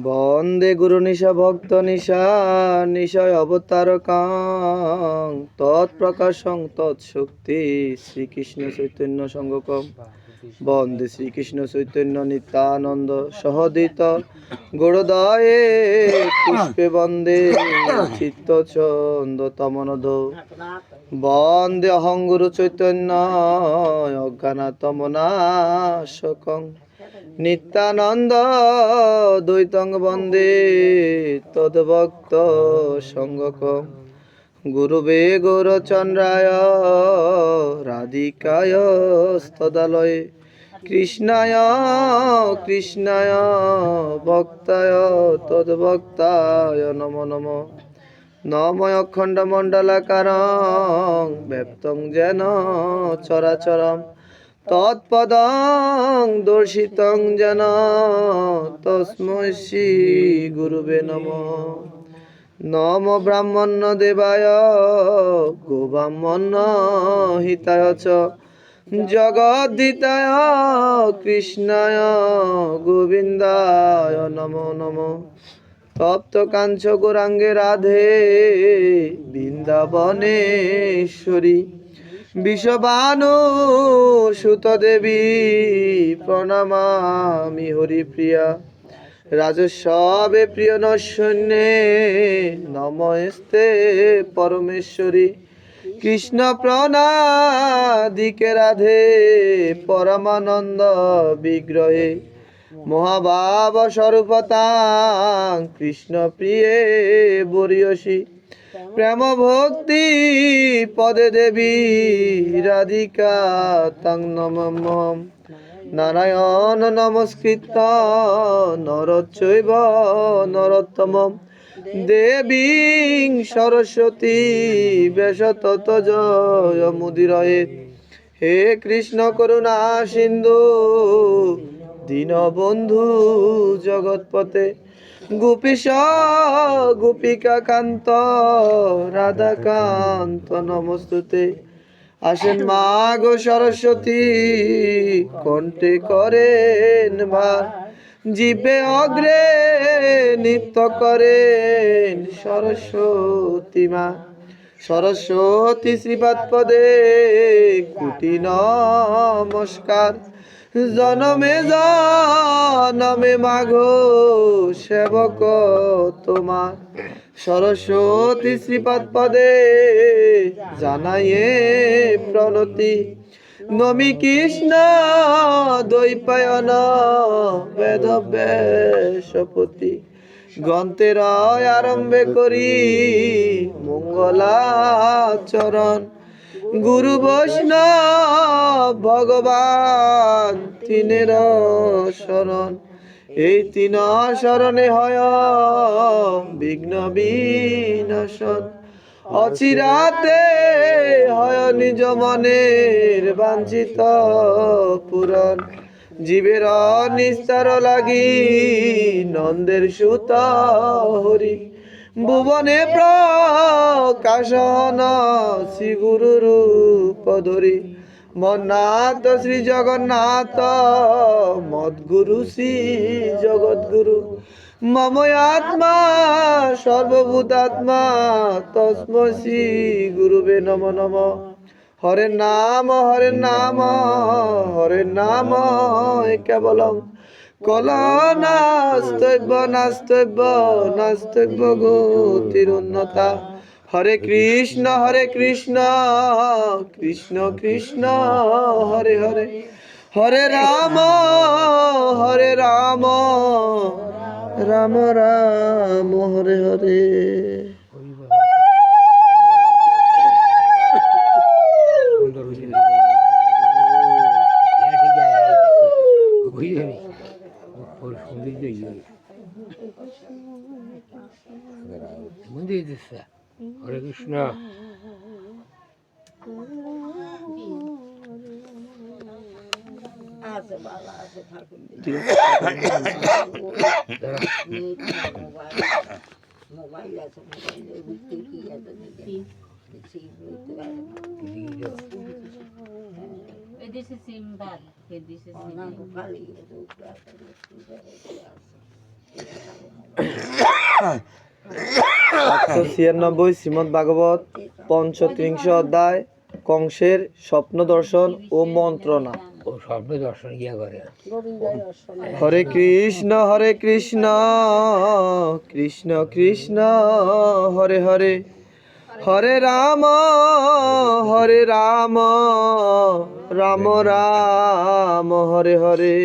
বন্দে গুরু নিশা ভক্ত নিশা নিশয় অবতারকাং তৎপ্রকাশং তৎশক্তি শ্রীকৃষ্ণ চৈতন্য সঙ্গকম বন্দে শ্রীকৃষ্ণ চৈতন্য নিত্যানন্দ সহদিত গুরুদয়ে পুষ্পে বন্দে চিত্তচন্দ তমনদ বন্দে অহং গুরু চৈতন্য অজ্ঞানাতমনাশকং নিত্যানন্দ দ্বৈতং বন্দে তদ্ভক্ত সঙ্গকম গুরুবে গৌরচন্দ্রায় রাধিকায় স্তদালয়ে কৃষ্ণায় কৃষ্ণায় ভক্তায় তদ্ভক্তায় নমো নমো নময় অখণ্ডমণ্ডলাকারং ব্যপ্তং যেন চরাচরম তৎপদং দর্শিতং যেন তস্मै শ্রী গুরুবে নমঃ নমো ব্রাহ্মণ্য দেবায় গোব্রাহ্মণ্য হিতায় চ জগদ্ধিতায় কৃষ্ণায় গোবিন্দায় নমো নমঃ তপ্ত কাঞ্চ গৌরাঙ্গে রাধে বৃন্দাবনেশ্বরী বিষবানু সুত দেবী প্রণমামি হরিপ্রিয়া রাজস্বে প্রিয় নৈশন্যে নমস্তে পরমেশ্বরী কৃষ্ণ প্রণাদিকে রাধে পরমানন্দ বিগ্রহে মহাভাব স্বরূপতাং কৃষ্ণ প্রিয়ে বরিয়সী প্রেম ভক্তি পদে দেবী রাধিকা তং নমঃ নারায়ণ নমস্কৃত নরচৈব নরোত্তমঃ দেবীং সরস্বতী ব্যাসতত জয়মুদীরয়েৎ হে কৃষ্ণ করুণা সিন্ধু দীনবন্ধু জগৎপতে গোপীশ গোপিকা কান্ত রাধাকান্ত নমস্তুতে আসেন মা গো সরস্বতী কণ্ঠে করেন ভার জিবে অগ্রে নৃত্য করেন সরস্বতী মা সরস্বতী শ্রীপাদ পদে কোটি নমস্কার জনমে জনমে মাগো সেবক তোমার সরস্বতী শ্রীপাদ পদে জানাইয়ে প্রণতি নমি কৃষ্ণ দ্বৈপায়ন বেদ বেশপতি গ্রন্থের আরম্ভে করি মঙ্গলাচরণ গুরু বৈষ্ণব ভগবান তিনের শরণ এই তিন শরণে হয় বিঘ্ন বিনাশন অচিরাতে হয় নিজ মনের বাঞ্ছিত পূরণ জীবের নিস্তার লাগি নন্দের সুত হরি ভুবনে প্রকাশন শ্রী গুরু রূপ ধরি মন্নাথ শ্রী জগন্নাথ মদ্গুরু শ্রী জগদ্গুরু মম আত্মা সর্বভূতাত্মা তস্मै শ্রী গুরুবে নমো নমঃ হরে নাম হরে নাম হরে নাম কেবলম কলনাস্তব্য নাস্তব্য নাস্তব্য গতিরুন্নতা হরে কৃষ্ণ কৃষ্ণ কৃষ্ণ হরে হরে হরে রাম রাম রাম হরে হরে হরে কৃষ্ণ মোবাইল আছে মোবাইলের ভিতরে কি আছে সেই বইতে This is Simbad. This is অনাঙ্গ খালি আছে 196 শ্রীমদ্ ভাগবত পঞ্চত্রিংশ অধ্যায় কংসের স্বপ্ন দর্শন ও মন্ত্রণা। ও স্বপ্ন দর্শন গিয়া করে। হরে কৃষ্ণ কৃষ্ণ কৃষ্ণ হরে হরে, হরে রাম রাম রাম হরে হরে।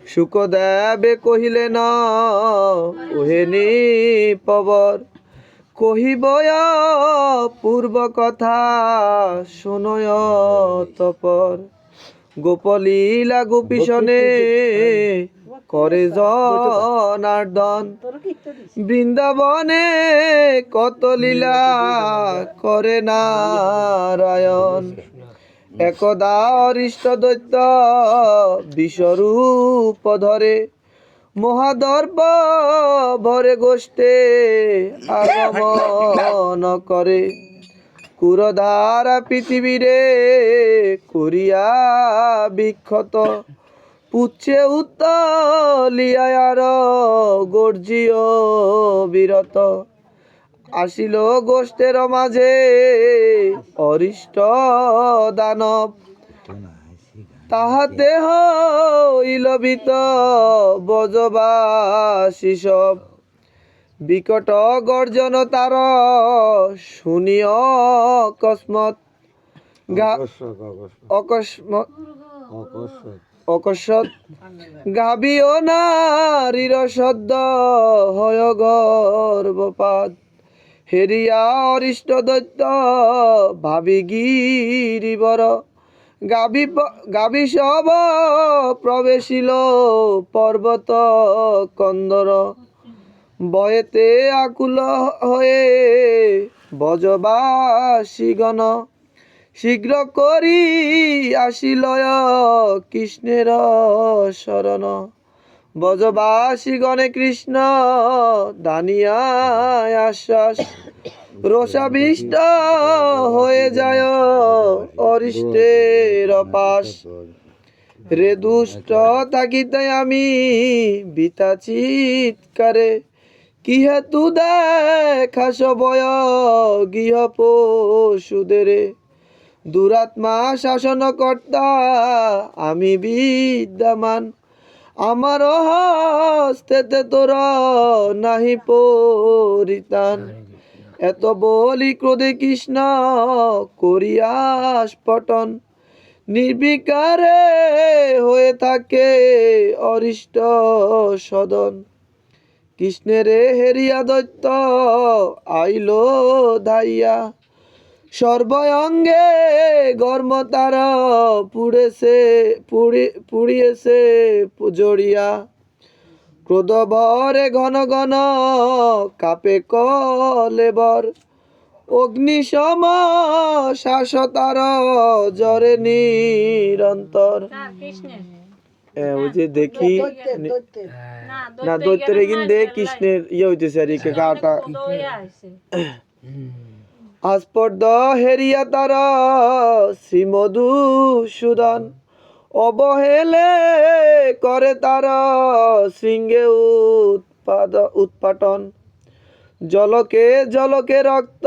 শুকদেবে কহিলেন ওহে নিপবর, কহিবয় পূর্ব কথা শোনয় তপর। গোপলীলা গোপীশনে করে জনার্দন, বৃন্দাবনে কত লীলা করে নারায়ণ। একদা অরিষ্ট দৈত্য বিশ্বরূপ ধরে, মহাদর্প ভরে গোষ্ঠে আগমন করে। কুরধারা পৃথিবীরে করিয়া বিক্ষত, পুচ্ছে উত্তলিয়ার গর্জিয় বিরত। আসিল গোষ্ঠের মাঝে অরিষ্ট দানব, তাহাতে হইল ভীত ব্রজবাসী সব। বিকট গর্জন তার শুনি অকস্মাৎ গাবিও নারীর সদ্য হয় গর্ভপাত। হেরিয়া অরিষ্ট দৈত্য ভাবি গিরিবর, গাবি সব প্রবেশিল পর্বত কন্দর। বয়েতে আকুল হয়ে ব্রজবাসীগণ, শীঘ্র করি আসিল কৃষ্ণের শরণ। ব্রজবাসীগণে কৃষ্ণ দানিয়া আশ্বাস, রসাবিষ্ট হয়ে যায় অরিষ্টের পাশ। রে দুষ্ট থাকিতে আমি বিতা চিৎকারে, কি হেতু দেখাস বয় গৃহ পশুদের। দুরাত্মা শাসন কর্তা আমি বিদ্যমান, আমার হস্তেতে তোর নাহি পরিতান। এত বলি ক্রোধে কৃষ্ণ করিয়া স্ফটন, নির্বিকারে হয়ে থাকে অরিষ্ট সদন। কৃষ্ণের হেরিয়া দৈত্য আইল ধাইয়া, সর্বঙ্গে গর্ম তার পুড়িয়েছে জড়িয়া। ক্রোধ ভরে ঘন ঘন কাপে কলেবর, অগ্নি সম শ্বাস তার জরে নিরন্তর। ওই যে দেখি না দৈত্যের কিন্তু কৃষ্ণের হইতেছে আর কি গাটা আস্পর্দ হেরিয়া তার শ্রী মধুসূদন। অবহেলে করে তার শৃঙ্গে উৎপাটন। জলকে রক্ত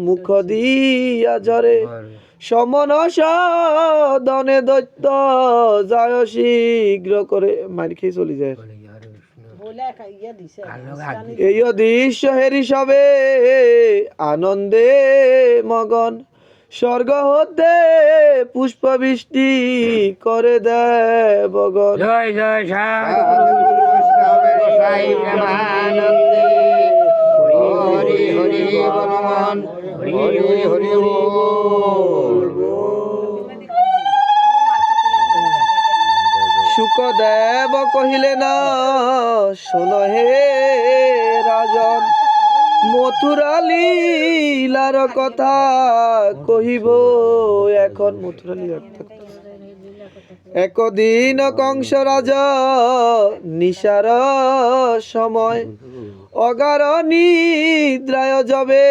মুখ দিয়া ঝরে, সমন সদনে দৈত্য যায় শীঘ্র করে। মার খেয়ে চলে যায়। এই দৃশ্য হেরি সবে আনন্দে মগন, স্বর্গ হতে পুষ্প বৃষ্টি করে দেবগণ। জয় জয় হরি হরি বলবান, হরি হরি শুকদেব কহিলেন শোন হে রাজন, মথুরা লীলার কথা কহিব এখন। মথুরা লীলার কথা একদিন কংস রাজা নিশার সময়, অগার নিদ্রায় যাবে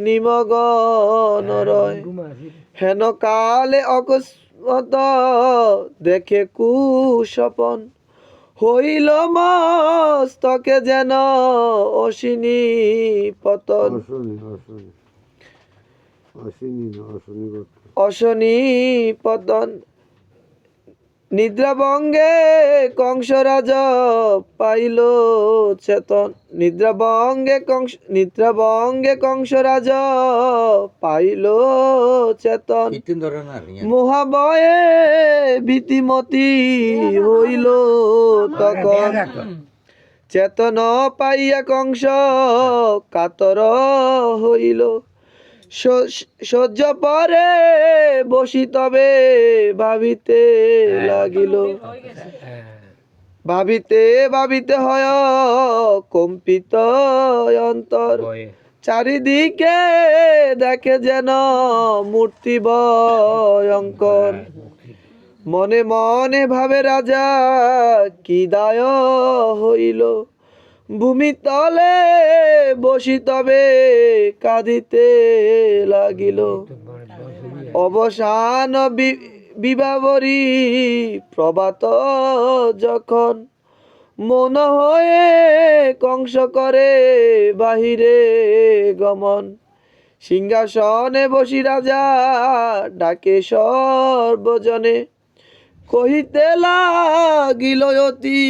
নিমগন রয়। হেন কালে অকস্মাৎ দেখে কুস্বপন, হইল মস্তকে যেন অশ্বিনী পতন অশনি পতন নিদ্রাভঙ্গে কংসরাজ পাইল চেতন নিদ্রাভঙ্গে কংসরাজ পাইল চেতন মহাভয়ে ভীতিমতি হইল তখন চেতন পাইয়া কংস কাতর হইল সহ্য পরে বসি তবে ভাবিতে লাগিল ভাবিতে ভাবিতে হয় কম্পিত অন্তর চারিদিকে দেখে যেন মূর্তি ভয়ঙ্কর মনে মনে ভাবে রাজা কি দায় হইল ভূমি তলে বসি তবে কাঁদিতে লাগিল অবসান বিবাবরী প্রভাত যখন মন হয়ে কংস করে বাহিরে গমন সিংহাসনে বসি রাজা ডাকে সর্বজনে কহিতে লাগিল অতি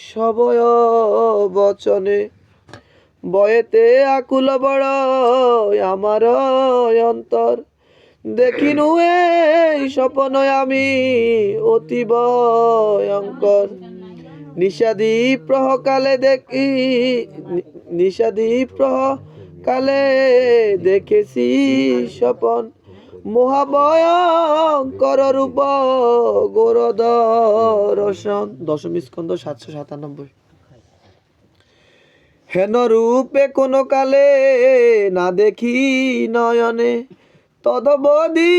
সবয় বচনে বয়েতে আকুল বড় আমার অন্তর দেখিনু এই স্বপ্ন আমি অতি ভয়ঙ্কর নিষাদি প্রহকালে প্রহকালে দেখেছি স্বপন মহাভয়ঙ্কর রূপ গোরদর্শন দশম স্কন্ধ 797। হেন রূপে কোন কালে না দেখি নয়নে তদবধি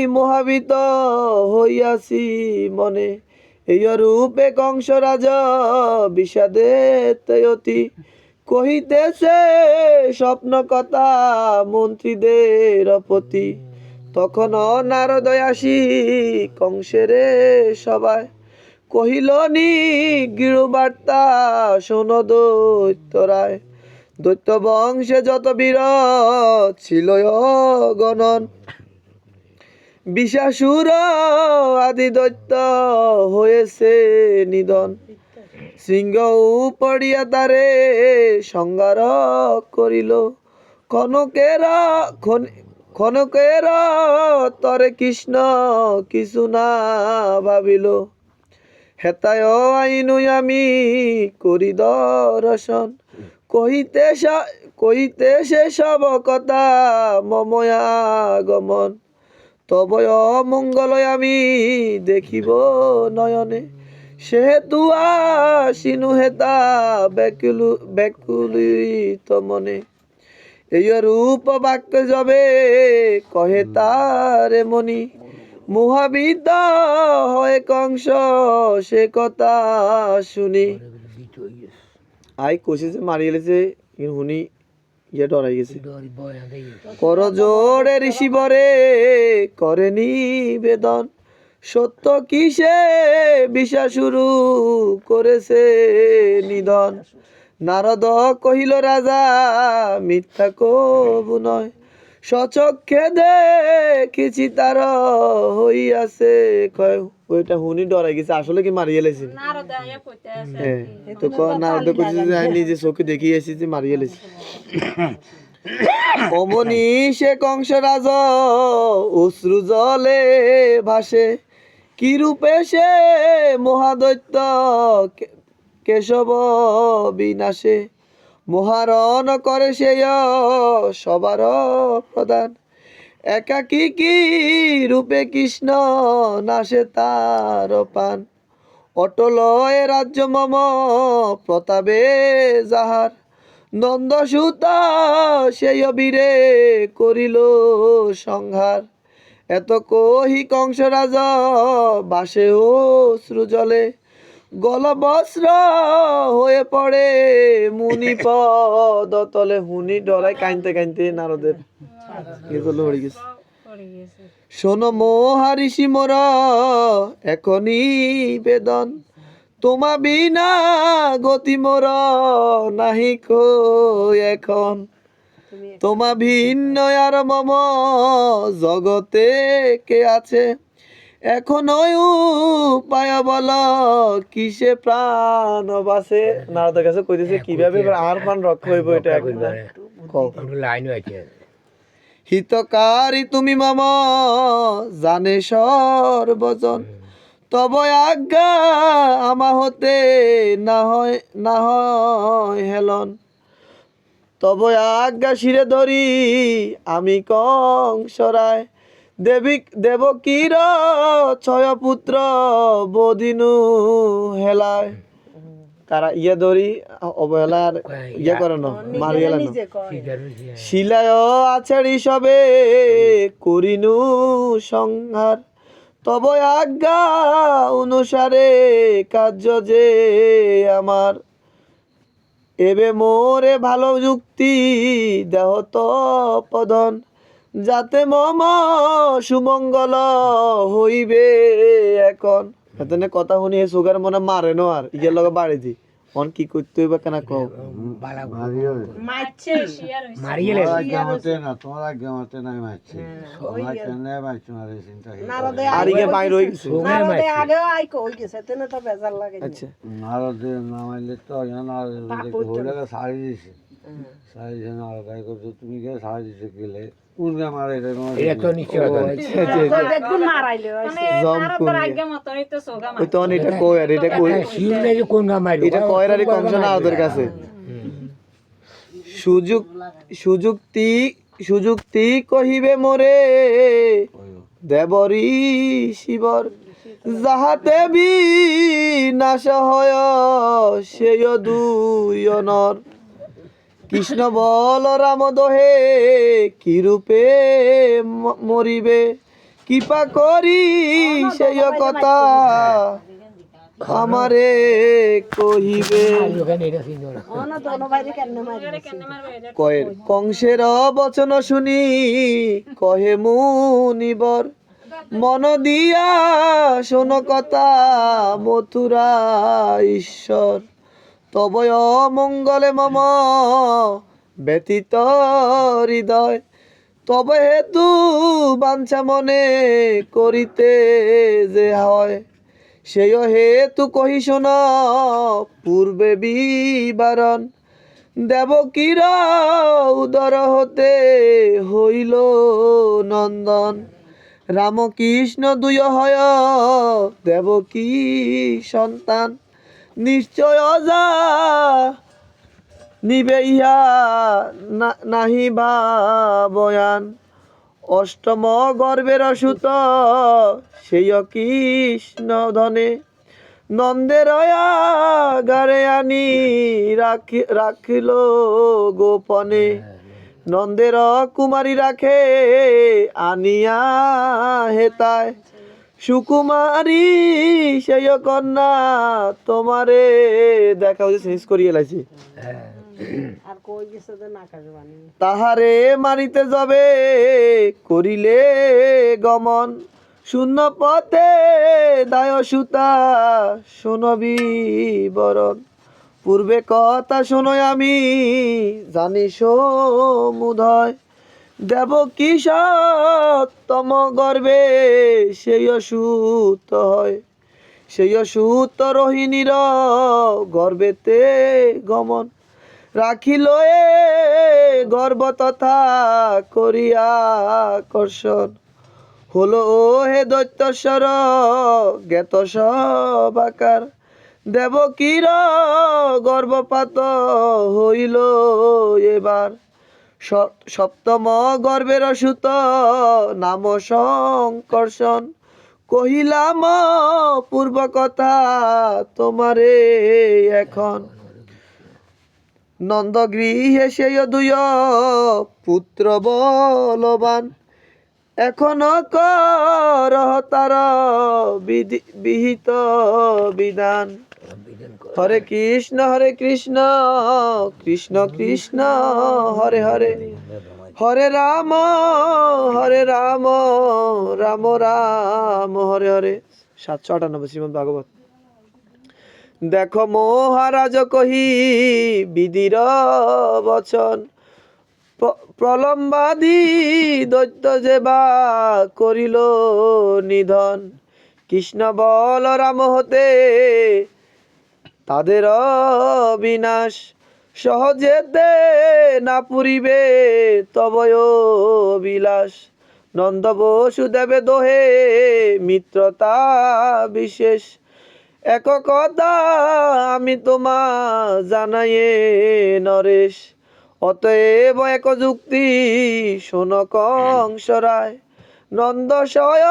মহাবিত হইয়াছি মনে এই রূপে কংস রাজা বিষাদে অতি কহিতেছে স্বপ্ন কথা মন্ত্রীদের প্রতি তখন নারদ আসি কংসেরে সবাই কহিল নি গৃহবার্তা শোন দৈত্য রায় দৈত্য বংশে যত বীর ছিল গণন বিষাসুর আদি দৈত্য হয়েছে নিধন সিংহ পড়িয়া তারে সংহার করিল ক্ষণকের তরে কৃষ্ণ কিছু না ভাবিল হেতায় আইনু আমি করি দর্শন কহিতে সে সব কথা মময়া গমন তবয় মঙ্গল আমি দেখিব নয়নে সেহেতু আসিনু হেতা ব্যাকুলিত মনে এই রূপ বাক্য যাবে কহে তারে মনি মোহাবিত হয় কংস সে কথা শুনি আই কষে যে মারি গেছে হুনি ইয়ে ডরাই গেছে কর জোরে ঋষিবরে করে নিবেদন সত্য কি সে বিষা শুরু করেছে নিধন নারদ কহিল রাজা মিথ্যা কবু নয় সচক্ষে দেখিছি তার হইয়াছে ক্ষয় ওইটা হুনি ডরাই গেছে আসলে কি মারিয়ে লেছি হ্যাঁ তো নারদ কইছে যে আমি নিজে চোখে দেখি এসেছি যে মারিয়ে লেছি অমনি সে কংস রাজা অশ্রু জলে ভাসে কি রূপে সে মহাদৈত্য কেশব বিনাশে মহারণ করে সে সবার প্রধান একাকী কি রূপে কৃষ্ণ নাশে তার পান অটল এ রাজ্য মম প্রতাপে যাহার নন্দসুতা সেই বীরে করিল সংহার এত কহি কংস রাজা বাসে অশ্রু জলে গলবস্ত্র হয়ে পড়ে মুনি পদ তলে হুনি ডরাই কাঁদতে কাঁদতে নারদের হয়ে গেছে শোনো মহারিষি মোর এখনই বেদন তোমা বিনা গতি মোর নাহি কো এখন তোমা ভিন্ন আর মম জগতে কে আছে এখন উপায় বল কিসে প্রাণ বাসে নারদের কাছে কইতেছে কিভাবে এবার আর প্রাণ রক্ষা হইব এটা এখন কও লাইনও আছে হিতকারী তুমি মম জানে সর্বজন তব আজ্ঞা আমা হতে না হয় হেলন তব আজ্ঞা শিরে ধরি আমি কংসরায় দেবকীর ছয় পুত্র বদিনু হেলায় তারা ধরি অবহেলার করে না মারি গেল শিলায় আছাড়ি সবে করিনু সংহার তব আজ্ঞা অনুসারে কার্য যে আমার এবে মোরে ভালো যুক্তি দেহ তপদন যাতে মম সুমঙ্গল হইবে এখন এতনে কথা শুনি সুগার মনে মারে ন আর ইয়ের লগে বাড়ি দি অন কি করতে হইবা কেন কও মারি গেলে আর ইয়ে বাইর হই গেছে আচ্ছা এটা তো নিশ্চয় কথা ওই তো এটা কই আর এটা কই শিউলে যে কোন গাম মারলো এটা কয়ের আর কংস না ওদের কাছে সুযুক্তি কহিবে মোরে দেবরি শিবর যাহাতে বিনাশ হয় সেই দুই অনর কৃষ্ণ বল রাম দহে কি রূপে মরিবে কৃপা করি সেই কথা আমারে কহিবে কয়ের কংসের বচন শুনি কহে মুনিবর মন দিয়া শোন কথা মথুরা ঈশ্বর তবয় মঙ্গলে মম ব্যতীত হৃদয় তবে হেতু বাঞ্ছা মনে করিতে যে হয় সেই হেতু কহি শোন পূর্বে বিবরণ দেবকীর উদর হতে হইল নন্দন রামকৃষ্ণ দুই হয় দেবকী সন্তান নিশ্চয় অজা নিবে ইহা নাহি বা বয়ান অষ্টম গর্ভের সুত সেই কৃষ্ণ ধনে নন্দের গারে আনি রাখিল গোপনে নন্দের কুমারী রাখে আনিয়া হেতায় সুকুমারী সেই কন্যা তোমারে দেখা হচ্ছে শেষ করিয়ে লাইছি তাহারে মারিতে যাবে করিলে গমন শূন্য পথে দায় সুতা শোনবি বরণ পূর্বে কথা শোনয় আমি জানি সমুদয় দেবকী সত্তম গর্ভে সেই সুত হয় সেই সুত রোহিণীর গর্ভেতে গমন রাখিল এ গর্ভ তথা করিয়া আকর্ষণ হলো ও হে দৈত্যস্বর জ্ঞাত সবাকার দেবকীর গর্ভপাত হইল এবার সপ্তম গর্ভের সুত নাম সংকর্ষণ কহিলাম পূর্ব কথা তোমারে এখন নন্দগৃহে সেই দুই পুত্র বলবান এখন করহ তার বিহিত বিধান হরে কৃষ্ণ কৃষ্ণ কৃষ্ণ হরে হরে হরে রাম রাম রাম হরে হরে 798 শ্রীমদ্ ভাগবত দেখো মহারাজ কহি বিধির বচন, প্রলম্বাদি দৈত্য যে বা করিল নিধন, কৃষ্ণ বল রাম হতে তাদের বিনাশ, সহজেতে না পুরিবে তবয় বিলাস, নন্দ বসুদেবে দোহে মিত্রতা বিশেষ, এক কথা আমি তোমা জানাইয়ে নরেশ, অতএব এক যুক্তি শোন কংস রায়, নন্দ সয়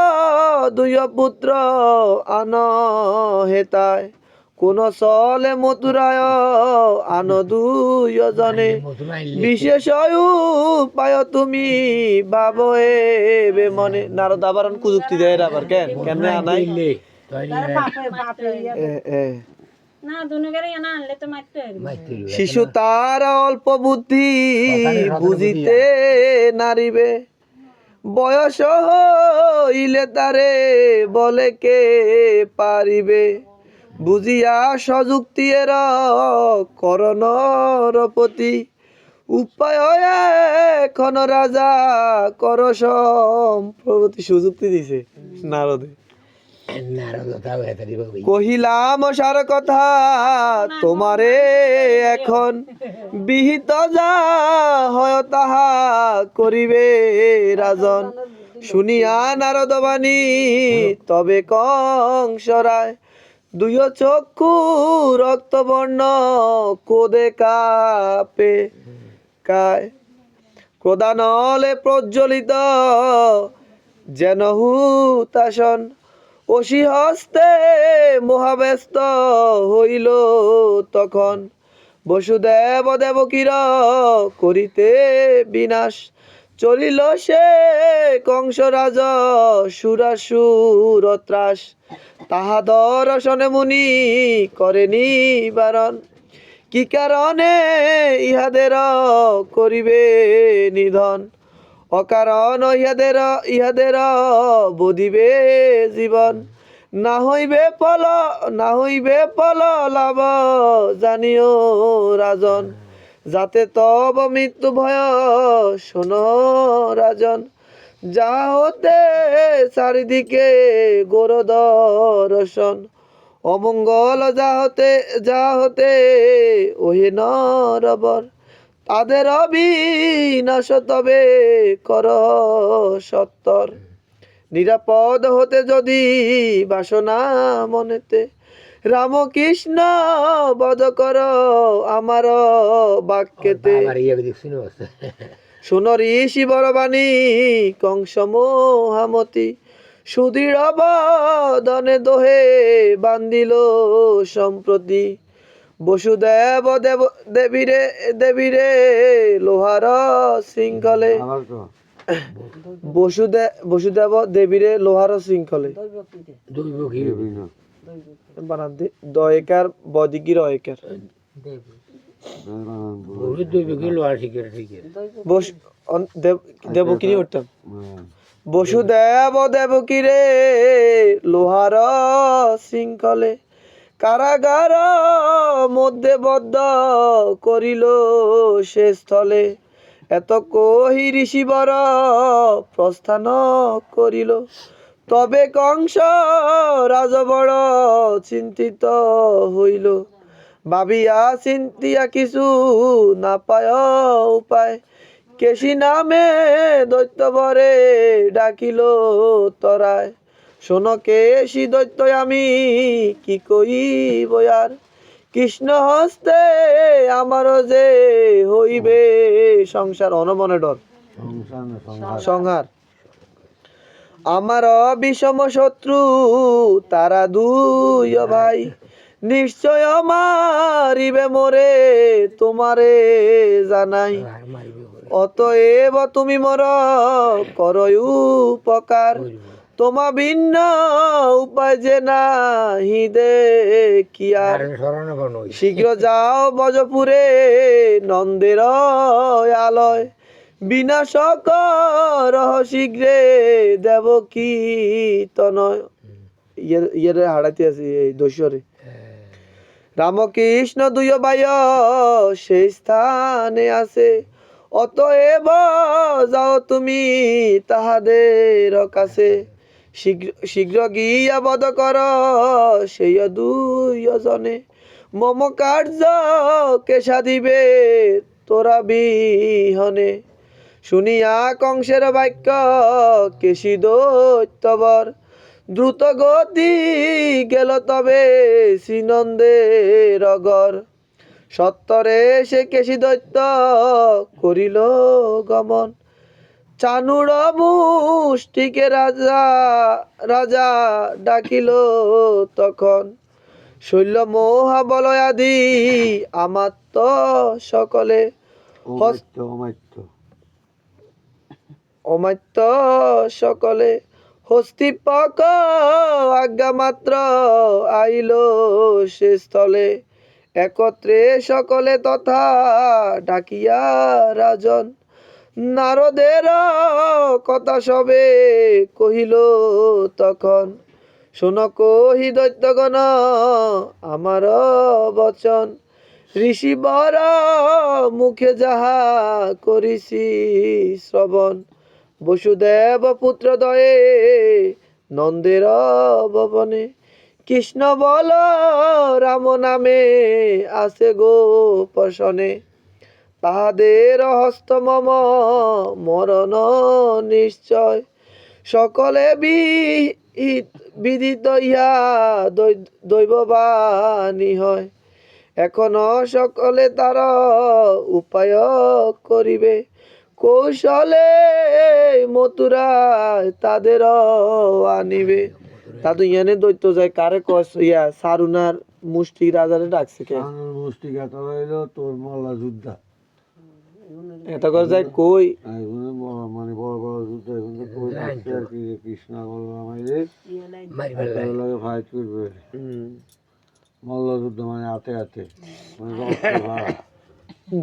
দুই পুত্র আন হেতায়, কোন চলে মথুরায় আন দুইজনে, বিশেষ উপায় তুমি ভাবো এবে মনে। নারদ আবার কুযুক্তি দেয় আবার কেন কেমনে আনাই না দুনুগারে না আনলে তো মারতে হবে। শিশু তার অল্প বুদ্ধি বুঝিতে নারিবে, বয়স হইলে তারে বলে কে পারিবে, বুঝিয়া সযুক্তি এর করণর প্রতি, উপায় এখন রাজা কর সম্প্রতি। সুযুক্তি দিছে নারদে। কহিলাম সার কথা তোমারে এখন, বিহিত যা হয় তাহা করিবে রাজন, শুনিয়া নারদ বাণী তবে কংস রায়, দুই চক্ষু রক্তবর্ণ কোদে কাপে কায়, ক্রোধানলে প্রজ্বলিত যেন হুতাসন, অসি হস্তে মহাব্যস্ত হইল তখন, বসুদেব দেবকীর করিতে বিনাশ, চলিল সে কংস রাজ সুরাসুর ত্রাস, তাহা দর্শনে মুনি করে নিবারণ, কি কারণে ইহাদের করিবে নিধন, অকারণ ইহাদের বদিবে জীবন, না হইবে ফল লাভ জানিও রাজন, যাতে তব মৃত্যু ভয় শোন রাজন, যা হতে চারিদিকে গোর দর্শন, অমঙ্গল যা হতে ওহে নরবর, তাদের অবিনাশ তবে কর সত্তর, নিরাপদ হতে যদি বাসনা মনেতে, রামকৃষ্ণ বধ কর আমার বাক্যেতে, শুন ঋষি বরবাণী কংস মহামতি, সুদৃঢ় বদনে দোহে বান্ধিল সম্প্রতি, বসুদেব দেবীরে লোহার শৃঙ্খলে, বসুদেব দেবীরে লোহার শৃঙ্খলে, বানান দি দয়কার বদিকির অয়কার, দেবকিনি উঠতাম, বসুদেব দেবকিরে লোহার শৃঙ্খলে, কারাগার মধ্যে বদ্ধ করিল সে স্থলে, এত কহি ঋষিবর প্রস্থান করিল, তবে কংস রাজ বড় চিন্তিত হইল, ভাবিয়া চিন্তিয়া কিছু না পায় উপায়, কেশি নামে দৈত্যবরে ডাকিল তরায়, শোন কেশি দৈত্য আমি কি কইব আর, কৃষ্ণ হস্তে আমার যে হইবে সংসার, অনমনে ডর সংহার, আমার বিষম শত্রু তারা দুই ভাই, নিশ্চয় মারিবে মোরে তোমারে জানাই, অতএব তুমি মোর করই উপকার, তোমা ভিন্ন উপায় যে নাহি দেখিয়ার, শীঘ্র যাও বজপুরে নন্দের আলয়, বিনাশক রহ শীঘ্রে দেবকী তনয়, ইয়ের হারাইতে আছি এই দস্যরে, রামকৃষ্ণ দুই ভাই সেই স্থানে আছে, অতএব যাও তুমি তাহাদের কাছে, শীঘ্র শীঘ্র গিয়া বধ কর সেই দুইজনে, মম কার্য কে সাধিবে তোরা বিহনে। শুনিয়া কংসের বাক্য কেশী দৈত্যবর, দ্রুত গতি গেল তবে শ্রীনন্দের গড়। সত্তরে সে কেশী দৈত্য করিল গমন, চানুর মুষ্টিকে রাজা রাজা ডাকিল তখন, শৈল মহাবলয়াদি আমাত্য সকলে, অমাত্য সকলে, হস্তিপক আজ্ঞা মাত্র আইল সে স্থলে, একত্রে সকলে তথা ডাকিয়া রাজন, নারদের কথা সবে কহিল তখন, শোন কহি দৈত্যগণ আমার বচন, ঋষিবর মুখে যাহা করিছি শ্রবণ, বসুদেব পুত্র দয়ে নন্দের ভবনে, কৃষ্ণ বল রাম নামে আছে গোপসনে, তাহাদের হস্ত মম মরণ নিশ্চয়, সকলে বিদিত ইহা দৈববাণী হয়, এখনো সকলে তার উপায় করিবে, কৌশলে মথুরায় তাদের আনিবে। দাদু ইয়ানে দৈত্য যায় কারে কস ইয়া সারুনার মুষ্টি রাজারে ডাকছে কে? মুষ্টি গাতা হইলো তোর মল্লা যোদ্ধা। এটা করে যায় কই? মানে বড় বড় যুদ্ধ এখন তো কই যাচ্ছে আর কি, কৃষ্ণ বলরাম আইলে মারি ফেলবে। লাগে ফাইট করবে। মল্ল যুদ্ধ মানে হাতে হাতে, মানে রক্ত ভরা।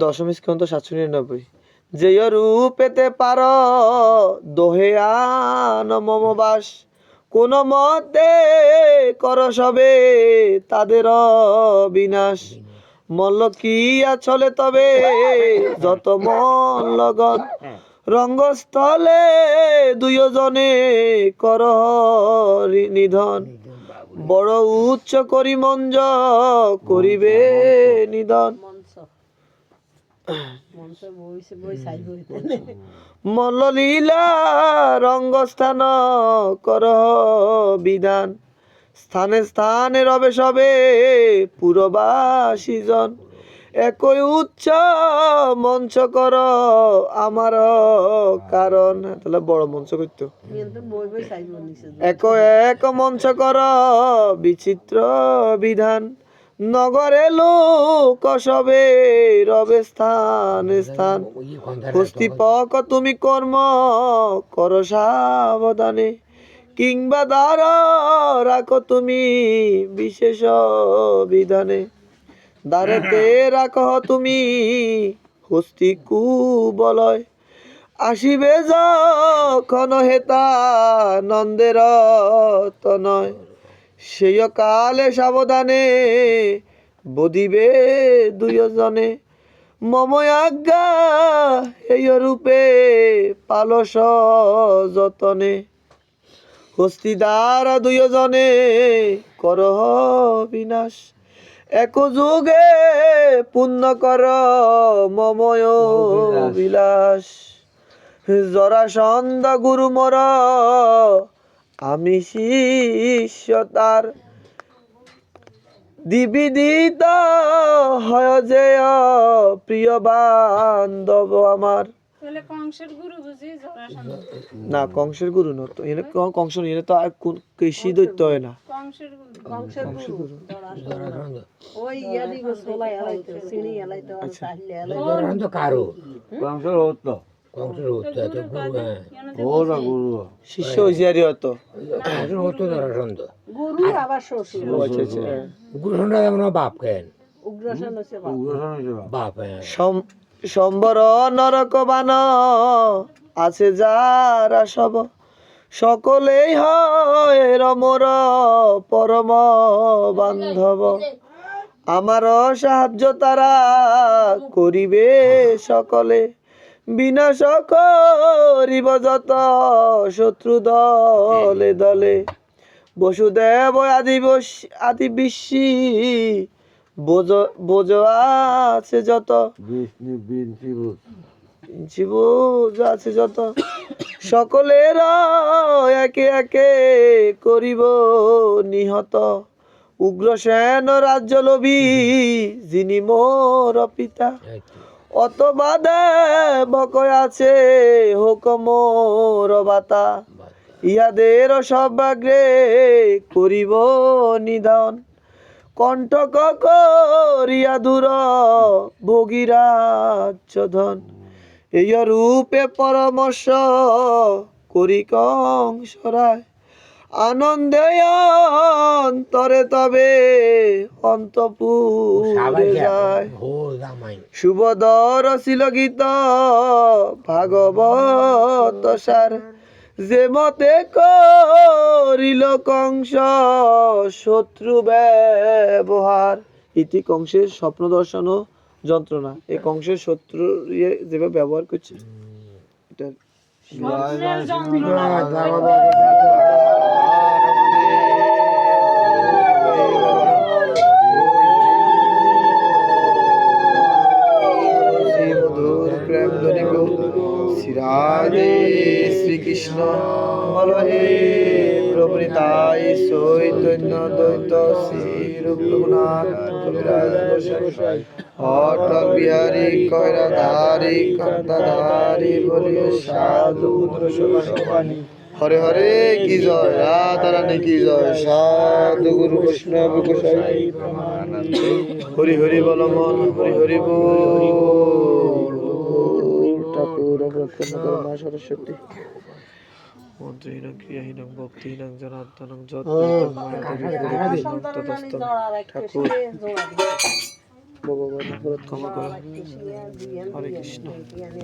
দশম স্কন্ধ 799। যেয় রূপেতে পার দোহে আন মম বাস, কোন মতে কর সবে তাদের বিনাশ, মল্ল কি আছলে তবে যত মল্লগণ, রঙ্গস্থলে দুইজনে কর নিধন, বড় উচ্চ করি মঞ্জ করিবে নিধন, মল্ললীলা রঙ্গস্থান কর বিধান, স্থানে স্থানে রবে সবে পুরবাসীজন, একই উচ্চ মঞ্চ কর আমার কারণ, তাহলে বড় মঞ্চ করতো, এক এক মঞ্চ কর বিচিত্র বিধান, নগরে লোক সবে রবে স্থান স্থান, হস্তিপক তুমি কর্ম কর সাবধানে, কিংবা দ্বারা রাখো তুমি বিশেষ বিধানে, দ্বারেতে রাখো তুমি হস্তি কুবলয়, আসিবে যখন হেতা নন্দের তনয়, সেই কালে সাবধানে বধিবে দুইজনে, মম আজ্ঞা এই রূপে পালস যতনে, হস্তিদার দুইজনে করহ বিনাশ, এক যুগে পুণ্য কর মময় বিলাস, জরাসন্ধ গুরু মর আমি শিষ্য তার, দিবিদিত হয় যে প্রিয় বান্ধব আমার। তাহলে কংসের গুরু বুঝি জরাসন্ধ? না কংসের গুরু না তো, এনে কংস এনে তো কৃষি দৈত্য হয় না। কংসের গুরু কংসের গুরু ওই ইয়াদি গো সোলাই আলাইতো সিঁড়ি আলাইতো সাইলে আলাইতো জরাসন্ধ কারো কংসের হতো, কংসের হতো এত গুরু, হ্যাঁ ওরা গুরু শিষ্য হয়েছে আর হতো কংসের হতো জরাসন্ধ। গুরু আবার শ্বশুর আচ্ছা আচ্ছা গুরুসন্ধ যেমন বাপ কেন উগ্রসেন হচ্ছে বাবা। উগ্রসেন হয়েছে বাপ, হ্যাঁ সম্বর নরক বান আছে যারা সব, সকলেই হয় রমর পরম বান্ধব, আমার সাহায্য তারা করিবে সকলে, বিনাশ করিব যত শত্রু দলে দলে। বসুদেব আদি বিশ্বে বোঝ আছে যত, বিষ্ণু বিনসিবুত জীবজ আছে যত, সকলের একে একে করিব নিহত। উগ্রসেন রাজ্য লোভী যিনি মোর পিতা, অথবা দেবক আছে হোক মোর বাতা। ইহাদের সর্বাগ্রে করিব নিধন, কণ্টক করিয়া দূর ভোগীরাজ্য ধন। এই রূপে পরামর্শ করি কংসরায়, আনন্দে অন্তরে তবে অন্তপুরে যায়। সুভদর ছিল গীত ভাগবত সার, যে মতে করিল কংস শত্রু ব্যবহার। ইতি কংসের স্বপ্ন দর্শন ও যন্ত্রণা। এই কংসের শত্রু যেভাবে ব্যবহার করছে এটা স্বপ্নের যন্ত্রণা মধুর প্রেম ধ্বনি গো শ্রী রাধে শ্রীকৃষ্ণ বল হে প্রভু নিতাই চৈতন্য দ্বৈত শ্রী রূপ রঘুনাথ কবিরাজ গোসাই অটল বিহারী কয়রাধারী কন্দাধারী বলি সাধু পুত্র সবানি। হরে হরে কি জয়, রাধা রানী কি জয়, সাধু গুরু বৈষ্ণব গোসাই হরি হরি বল মন, হরি হরি বল। ঠাকুর অবরক্ষণ করে মা সরস্বতী। মন্ত্রহীন ক্রিয়াহীন ভক্তিহীন জনার্দন যত ঠাকুর ভগবান ক্ষমা করে। হরে কৃষ্ণ।